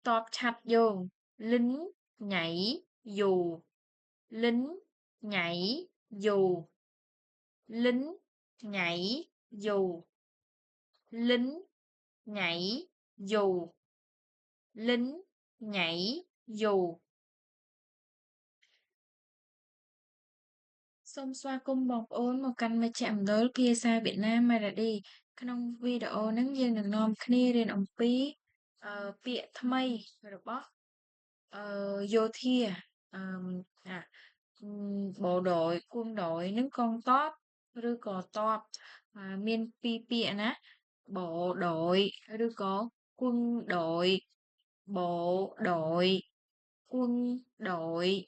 tọp chặt vô, lính nhảy dù, lính nhảy dù, lính nhảy dù, lính nhảy dù, lính nhảy dù. Xôm xoa cung bọc ôn một canh mà chạm tới kia xa Việt Nam mà đã đi. Trong video nắng dương được nom kia đến ông Pí bịa thâm mây rồi bó vô thia bộ đội quân đội những con tóp rồi có tóp miền pi bịa ná bộ đội rồi có quân đội bộ đội quân đội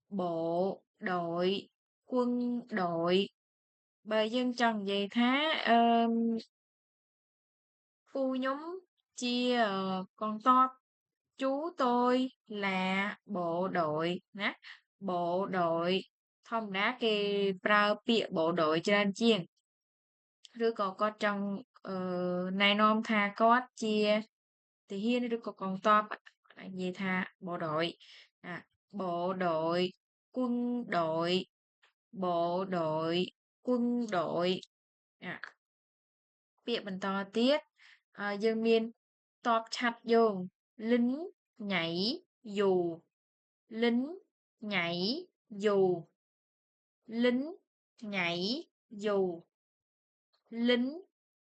bộ đội quân đội bài dân trần vậy thá phu nhóm chia con tóp chú tôi là bộ đội nè bộ đội thông đá cái prao bịa bộ đội trên chiên rồi có trong này nom tha có chia thì hiên rồi có con tóp là gì tha bộ đội bộ đội quân đội bộ đội quân đội bịaបន្តទៀតយើងមានតបឆាត់យោង lính nhảy dù lính nhảy dù lính nhảy dù lính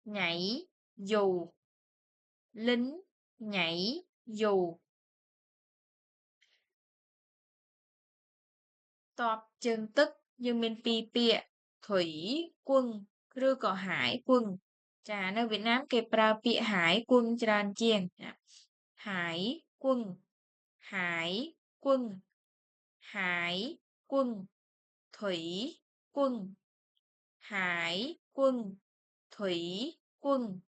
nhảy dù lính nhảy dù tọp chừng tức nhưng mình pi bịa thủy quân rư có hải quân chả nơi Việt Nam cái pra bịa hải quân tràn chiên hải quân hải quân hải quân thủy quân hải quân thủy quân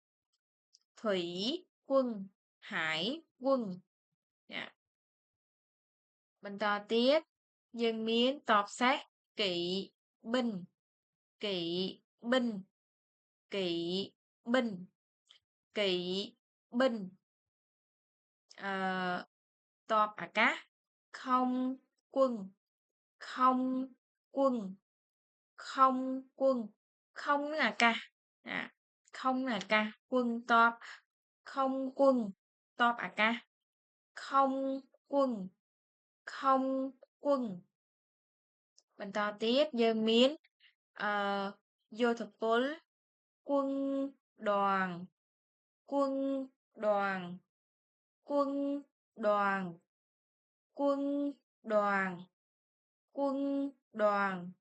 thủy quân hải quânបន្តទៀតយើងមានតបសេះកីបិណ្ឌកីបិណ្ឌកីបិណ្ឌកីបិណ្ឌតបអាកាសkhông quân không quân không quân không là ca không là ca quân tọp không quân tọp à ca không quân không quânបន្តទៀតយើងមានយោធពលquân đoàn quân đoàn quân đoàn quân đoàn quân đoàn